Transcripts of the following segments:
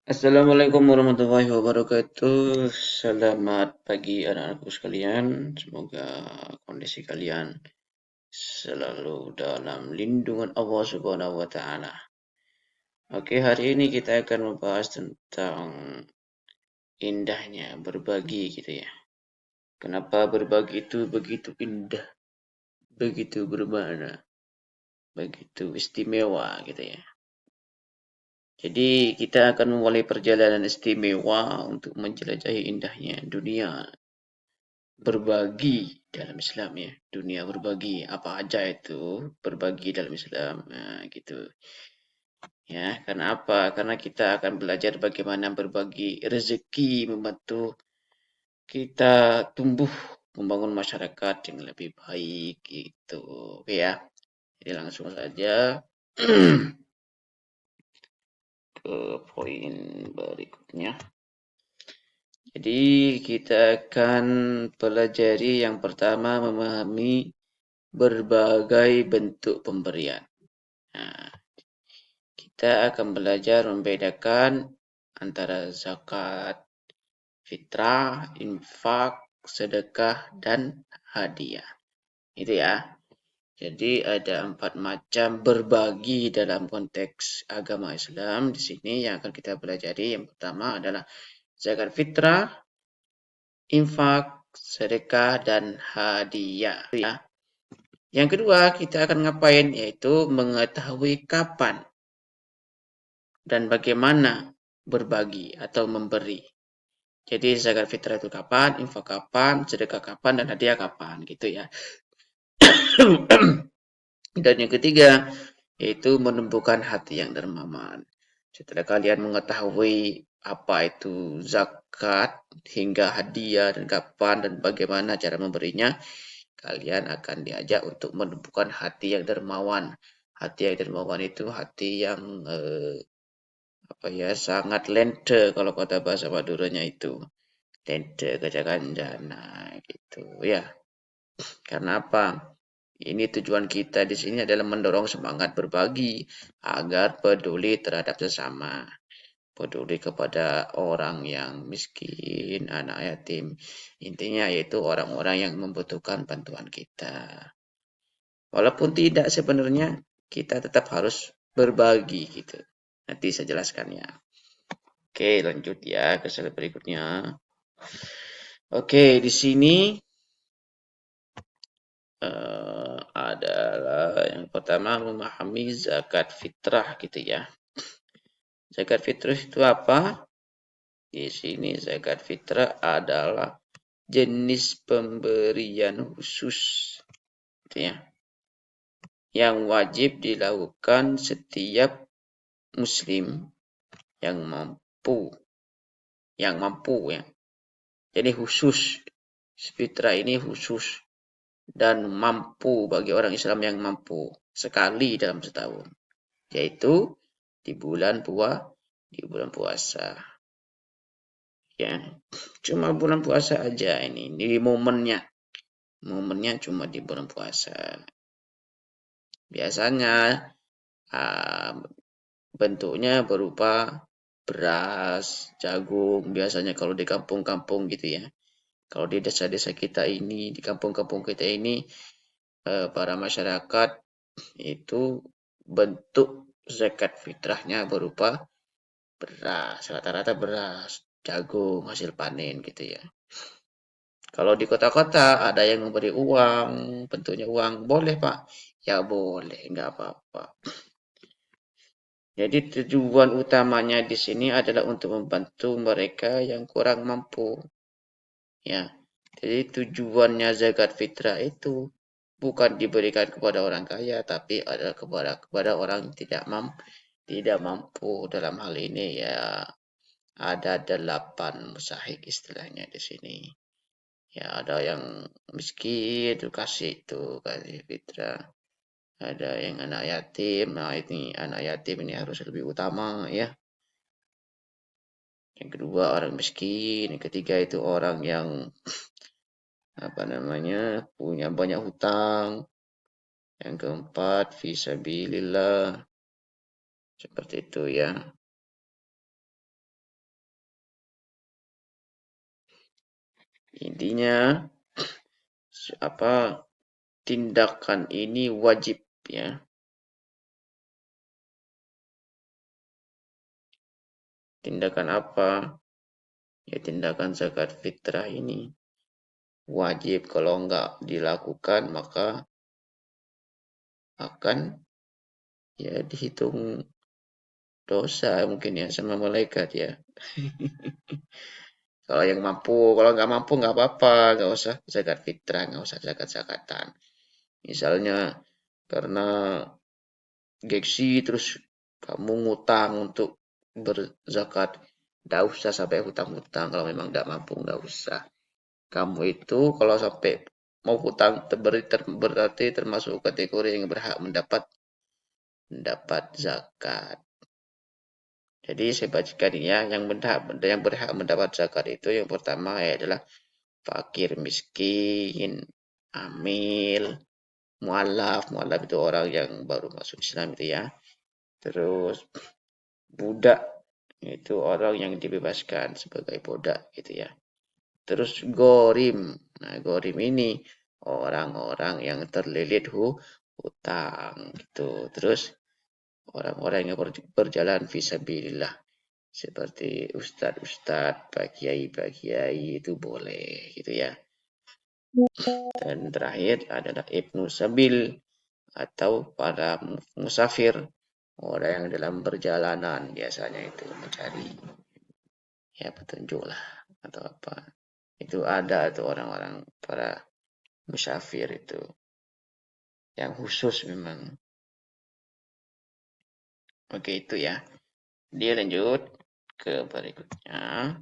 Assalamualaikum warahmatullahi wabarakatuh. Selamat pagi anak-anakku sekalian. Semoga kondisi kalian selalu dalam lindungan Allah Subhanahu wa taala. Oke, hari ini kita akan membahas tentang indahnya berbagi gitu ya. Kenapa berbagi itu begitu indah, begitu bermakna, begitu istimewa gitu ya. Jadi kita akan memulai perjalanan istimewa untuk menjelajahi indahnya dunia berbagi dalam Islam ya. Dunia berbagi apa aja itu berbagi dalam Islam. Nah, gitu. Ya, karena apa? Karena kita akan belajar bagaimana berbagi rezeki membantu kita tumbuh membangun masyarakat yang lebih baik gitu. Oke ya. Jadi langsung saja ke poin berikutnya. Jadi kita akan pelajari yang pertama memahami berbagai bentuk pemberian. Nah, kita akan belajar membedakan antara zakat, fitrah, infak, sedekah, dan hadiah. Itu ya. Jadi ada 4 macam berbagi dalam konteks agama Islam. Di sini yang akan kita pelajari yang pertama adalah zakat fitrah, infak, sedekah, dan hadiah. Yang kedua kita akan ngapain yaitu mengetahui kapan dan bagaimana berbagi atau memberi. Jadi zakat fitrah itu kapan, infak kapan, sedekah kapan, dan hadiah kapan gitu ya. Dan yang ketiga yaitu menumbuhkan hati yang dermawan. Setelah kalian mengetahui apa itu zakat hingga hadiah dan kapan dan bagaimana cara memberinya, kalian akan diajak untuk menumbuhkan hati yang dermawan. Hati yang dermawan itu hati yang sangat lente kalau kata bahasa Maduranya itu. Lente kejaganjana gitu ya. Karena apa? Ini tujuan kita di sini adalah mendorong semangat berbagi agar peduli terhadap sesama. Peduli kepada orang yang miskin, anak yatim. Intinya yaitu orang-orang yang membutuhkan bantuan kita. Walaupun tidak sebenarnya kita tetap harus berbagi gitu. Nanti saya jelaskan ya. Oke, lanjut ya ke slide berikutnya. Oke, di sini adalah yang pertama memahami zakat fitrah gitu ya. Zakat fitrah itu apa? Di sini zakat fitrah adalah jenis pemberian khusus gitu ya, yang wajib dilakukan setiap muslim yang mampu, ya. Jadi khusus, fitrah ini khusus dan mampu bagi orang Islam yang mampu sekali dalam setahun, yaitu di bulan puasa. Ya, cuma bulan puasa aja ini di momennya. Momennya cuma di bulan puasa. Biasanya bentuknya berupa beras, jagung, biasanya kalau di kampung-kampung gitu ya. Kalau di desa-desa kita ini, di kampung-kampung kita ini, para masyarakat itu bentuk zakat fitrahnya berupa beras, rata-rata beras, jagung, hasil panen gitu ya. Kalau di kota-kota ada yang memberi uang, bentuknya uang, boleh Pak? Ya boleh, nggak apa-apa. Jadi tujuan utamanya di sini adalah untuk membantu mereka yang kurang mampu. Ya, jadi tujuannya zakat fitrah itu bukan diberikan kepada orang kaya, tapi adalah kepada orang yang tidak mampu dalam hal ini ya. Ada 8 musahik istilahnya di sini. Ya, ada yang miskin itu kasih fitrah. Ada yang anak yatim. Nah, ini anak yatim ini harus lebih utama ya. Yang kedua orang miskin, yang ketiga itu orang yang punya banyak hutang. Yang keempat fi sabilillah. Seperti itu ya. Intinya apa tindakan ini wajib ya. Tindakan apa? Ya tindakan zakat fitrah ini wajib, kalau enggak dilakukan maka akan ya dihitung dosa mungkin ya sama malaikat ya. Kalau yang mampu, kalau nggak mampu nggak apa-apa, nggak usah zakat fitrah, nggak usah zakat-zakatan. Misalnya karena gengsi terus kamu ngutang untuk berzakat, nggak usah sampai hutang-hutang. Kalau memang nggak mampu nggak usah. Kamu itu kalau sampai mau hutang berarti termasuk kategori yang berhak mendapat mendapat zakat. Jadi saya bacakan ini ya, yang berhak mendapat zakat itu yang pertama adalah fakir miskin, amil, mualaf. Mualaf itu orang yang baru masuk Islam itu ya. Terus budak itu orang yang dibebaskan sebagai budak gitu ya. Terus gorim. Nah, gorim ini orang-orang yang terlilit hutang gitu. Terus orang-orang yang berjalan fisabilillah seperti ustadz-ustadz, pak kiai-pak kiai itu boleh gitu ya. Dan terakhir adalah ibnu sabil atau para musafir, orang yang dalam perjalanan biasanya itu mencari ya petunjuk lah atau apa. Itu ada tuh orang-orang para musafir itu yang khusus memang. Oke itu ya. Dia lanjut ke berikutnya.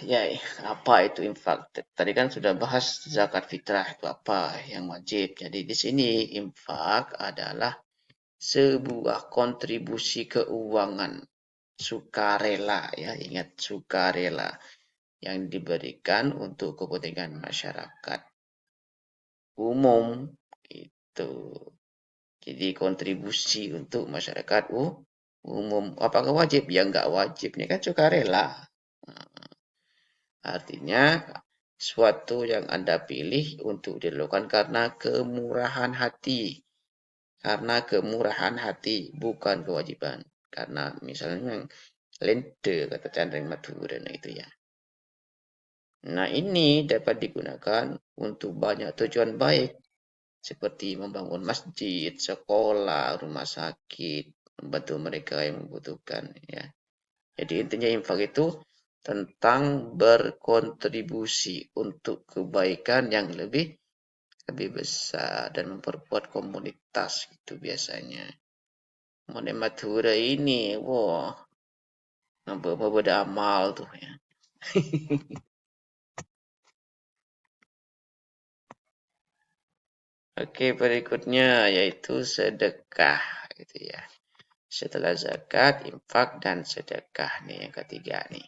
Ya, apa itu infak? Tadi kan sudah bahas zakat fitrah itu apa yang wajib. Jadi di sini infak adalah sebuah kontribusi keuangan sukarela ya, ingat sukarela yang diberikan untuk kepentingan masyarakat umum itu. Jadi kontribusi untuk masyarakat umum. Apakah wajib? Ya enggak wajib. Ini kan sukarela. Artinya suatu yang Anda pilih untuk dilakukan karena kemurahan hati. Karena kemurahan hati, bukan kewajiban. Karena misalnya yang lente kata Chandra Madura nah itu ya. Nah ini dapat digunakan untuk banyak tujuan baik seperti membangun masjid, sekolah, rumah sakit, membantu mereka yang membutuhkan ya. Jadi intinya infak itu tentang berkontribusi untuk kebaikan yang lebih besar dan memperkuat komunitas itu biasanya. Model Madura ini, wah, nampak beda amal tuh ya. Oke, berikutnya yaitu sedekah gitu ya. Setelah zakat, infak, dan sedekah nih yang ketiga nih.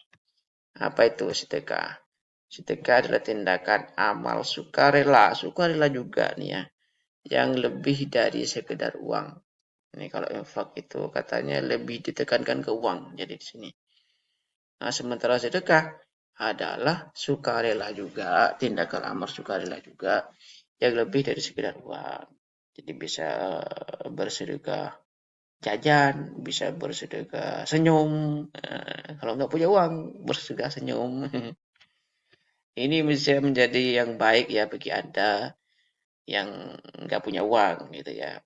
Apa itu sedekah? Sedekah adalah tindakan amal sukarela, sukarela juga nih ya, yang lebih dari sekedar uang. Ini kalau infak itu katanya lebih ditekankan ke uang. Jadi di sini. Nah, sementara sedekah adalah sukarela juga, tindakan amal sukarela juga yang lebih dari sekedar uang. Jadi bisa bersedekah jajan, bisa bersedekah senyum. Kalau nggak punya uang, bersedekah senyum. Ini bisa menjadi yang baik ya bagi Anda yang nggak punya uang gitu ya.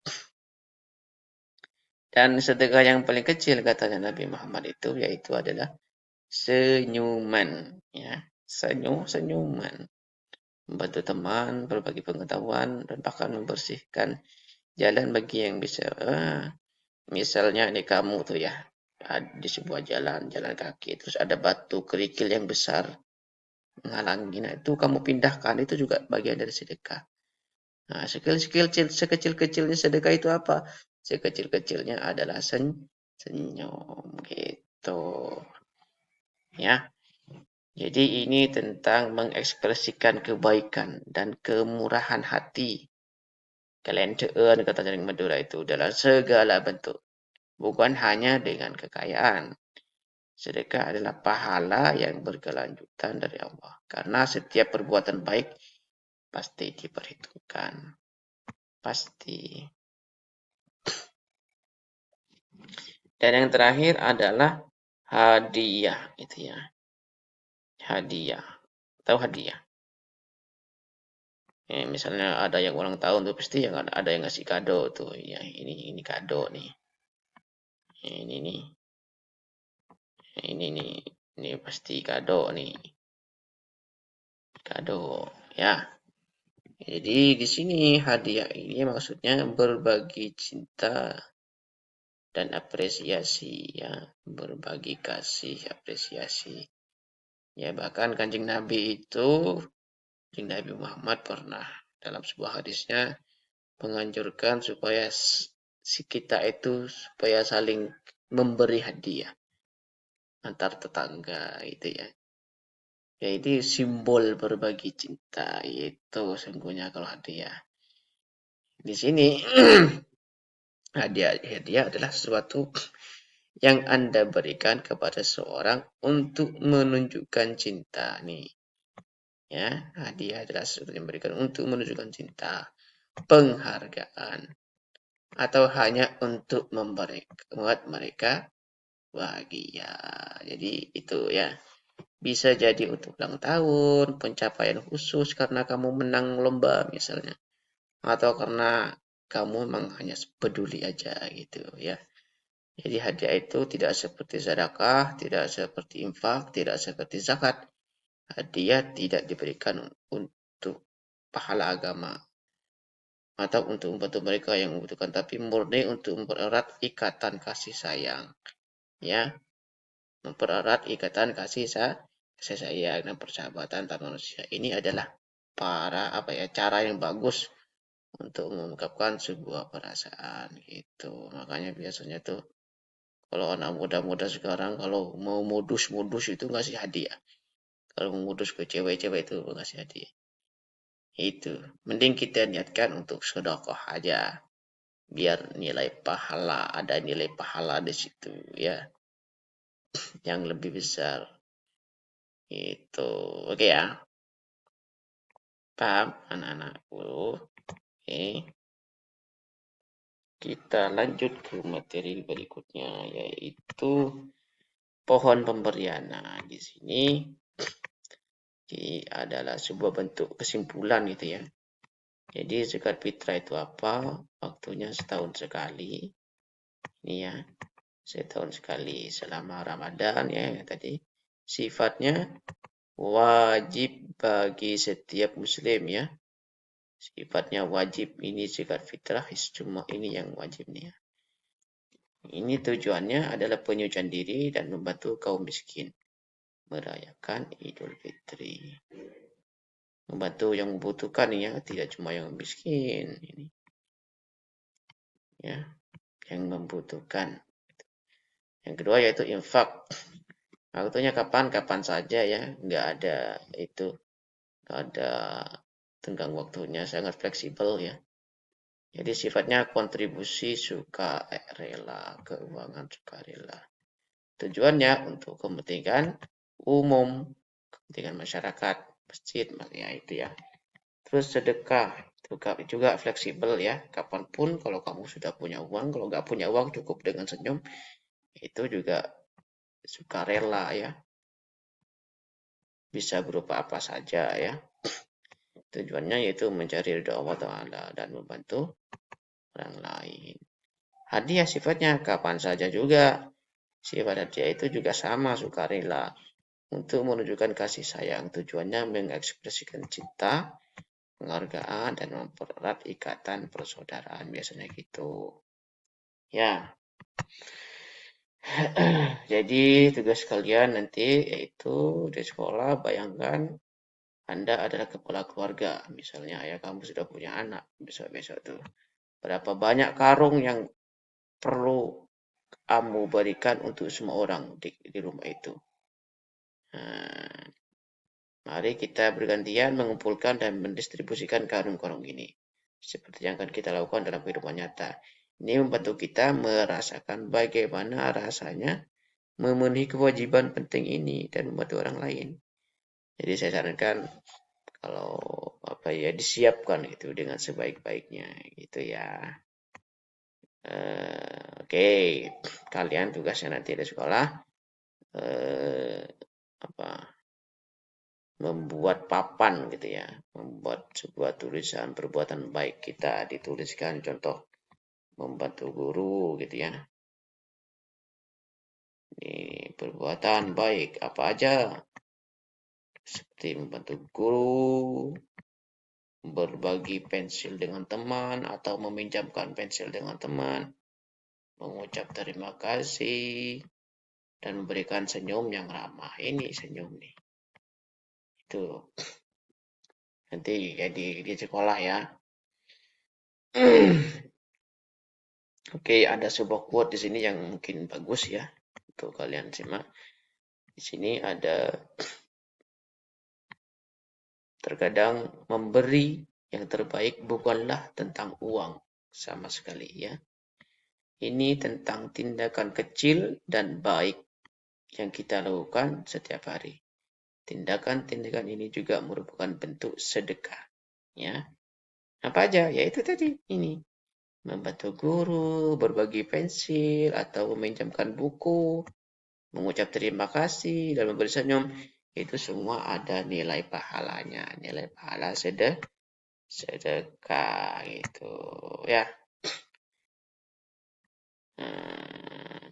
Dan sedekah yang paling kecil katanya Nabi Muhammad itu yaitu adalah senyuman ya. Senyuman. Membantu teman, berbagi pengetahuan, dan bahkan membersihkan jalan bagi yang bisa. Misalnya ini kamu tuh ya, di sebuah jalan kaki, terus ada batu kerikil yang besar menghalangi. Nah, itu kamu pindahkan, itu juga bagian dari sedekah. Nah, sekecil-kecilnya sedekah itu apa? Sekecil-kecilnya adalah senyum gitu. Ya. Jadi ini tentang mengekspresikan kebaikan dan kemurahan hati. Kelentuan kata jaring Madura itu dalam segala bentuk. Bukan hanya dengan kekayaan. Sedekah adalah pahala yang berkelanjutan dari Allah. Karena setiap perbuatan baik pasti diperhitungkan. Pasti. Dan yang terakhir adalah hadiah. Itu ya. Hadiah. Tahu hadiah? Misalnya ada yang ulang tahun tuh pasti yang ada yang ngasih kado tuh. Ya, ini kado nih. Ini nih. Ini nih. Ini pasti kado nih. Kado. Ya. Jadi di sini hadiah ini maksudnya berbagi cinta dan apresiasi ya, berbagi kasih, apresiasi. Ya bahkan Kanjeng Nabi itu, Kanjeng Nabi Muhammad pernah dalam sebuah hadisnya menganjurkan supaya si kita itu supaya saling memberi hadiah antar tetangga itu ya. Ya itu simbol berbagi cinta itu sungguhnya kalau hadiah. Di sini hadiah adalah sesuatu yang Anda berikan kepada seorang untuk menunjukkan cinta nih. Ya, hadiah adalah sesuatu yang diberikan untuk menunjukkan cinta, penghargaan, atau hanya untuk membuat mereka bahagia. Jadi itu ya. Bisa jadi untuk ulang tahun, pencapaian khusus karena kamu menang lomba misalnya. Atau karena kamu memang hanya peduli aja gitu ya. Jadi hadiah itu tidak seperti sedekah, tidak seperti infak, tidak seperti zakat. Hadiah tidak diberikan untuk pahala agama atau untuk membantu mereka yang membutuhkan, tapi murni untuk mempererat ikatan kasih sayang. Ya, mempererat ikatan kasih sayang dan persahabatan antar manusia. Ini adalah cara yang bagus untuk mengungkapkan sebuah perasaan gitu. Makanya biasanya tuh kalau anak muda-muda sekarang kalau mau modus-modus itu ngasih hadiah. Kalau mau modus ke cewek-cewek itu ngasih hadiah. Itu. Mending kita niatkan untuk sedekah aja. Biar nilai pahala, ada nilai pahala di situ ya. Yang lebih besar. Itu. Oke ya. Paham anak-anakku? Oke. Kita lanjut ke materi berikutnya yaitu pohon pemberian. Nah, di sini adalah sebuah bentuk kesimpulan gitu ya. Jadi zakat fitrah itu apa? Waktunya setahun sekali. Ini ya, setahun sekali selama Ramadan ya tadi. Sifatnya wajib bagi setiap muslim ya. Sifatnya wajib ini zakat fitrah cuma ini yang wajib nih ya. Ini tujuannya adalah penyucian diri dan membantu kaum miskin merayakan Idul Fitri. Membantu yang membutuhkan ya, tidak cuma yang miskin ini. Ya, yang membutuhkan. Yang kedua yaitu infak. Waktunya kapan? Kapan saja ya, nggak ada itu, nggak ada tenggang waktunya, sangat fleksibel ya. Jadi sifatnya kontribusi sukarela, keuangan sukarela. Tujuannya untuk kepentingan umum, kepentingan masyarakat, masjid, ya itu ya. Terus sedekah, juga fleksibel ya. Kapanpun kalau kamu sudah punya uang, kalau nggak punya uang cukup dengan senyum, itu juga sukarela ya. Bisa berupa apa saja ya. Tujuannya yaitu mencari ridha Allah Ta'ala dan membantu orang lain. Hadiah sifatnya kapan saja juga. Sifat hadiah itu juga sama sukarela. Untuk menunjukkan kasih sayang. Tujuannya mengekspresikan cinta, penghargaan, dan mempererat ikatan persaudaraan. Biasanya gitu. Ya. Jadi tugas kalian nanti yaitu di sekolah bayangkan Anda adalah kepala keluarga. Misalnya ayah kamu sudah punya anak. Besok-besok tuh. Berapa banyak karung yang perlu kamu berikan untuk semua orang di rumah itu. Nah, mari kita bergantian mengumpulkan dan mendistribusikan karung-karung ini. Seperti yang akan kita lakukan dalam kehidupan nyata. Ini membantu kita merasakan bagaimana rasanya memenuhi kewajiban penting ini dan membantu orang lain. Jadi saya sarankan kalau apa ya disiapkan gitu dengan sebaik-baiknya gitu ya. Oke, kalian tugasnya nanti di sekolah eh, apa membuat papan gitu ya, membuat sebuah tulisan perbuatan baik kita dituliskan contoh membantu guru gitu ya. Ini perbuatan baik apa aja seperti membantu guru, berbagi pensil dengan teman atau meminjamkan pensil dengan teman, mengucap terima kasih dan memberikan senyum yang ramah. Ini senyum nih. Itu nanti jadi di sekolah ya. Oke, ada sebuah quote di sini yang mungkin bagus ya untuk kalian simak. Di sini ada terkadang memberi yang terbaik bukanlah tentang uang sama sekali ya. Ini tentang tindakan kecil dan baik yang kita lakukan setiap hari. Tindakan-tindakan ini juga merupakan bentuk sedekah ya. Apa aja? Ya itu tadi ini. Membantu guru, berbagi pensil, atau meminjamkan buku, mengucap terima kasih, dan memberi senyum. Itu semua ada nilai pahalanya. Nilai pahala sedekah gitu ya. Hmm,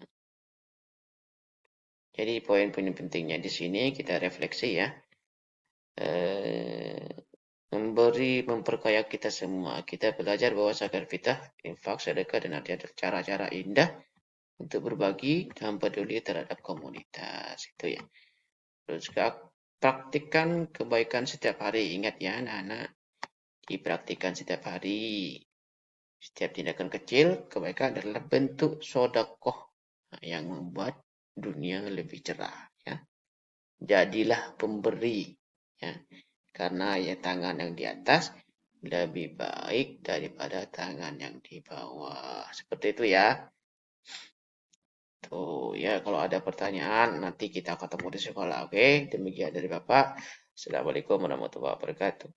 jadi poin-poin pentingnya di sini kita refleksi ya. Eh, memperkaya kita semua. Kita belajar bahwa zakat fitrah, infak, sedekah, dan ada cara-cara indah untuk berbagi dan peduli terhadap komunitas. Itu ya. Terus praktikkan kebaikan setiap hari. Ingat ya anak-anak, dipraktikkan setiap hari. Setiap tindakan kecil, kebaikan adalah bentuk sodakoh yang membuat dunia lebih cerah. Ya. Jadilah pemberi. Ya. Karena ya tangan yang di atas lebih baik daripada tangan yang di bawah. Seperti itu ya. Tuh ya kalau ada pertanyaan nanti kita ketemu di sekolah. Oke, demikian dari Bapak. Assalamualaikum warahmatullahi wabarakatuh.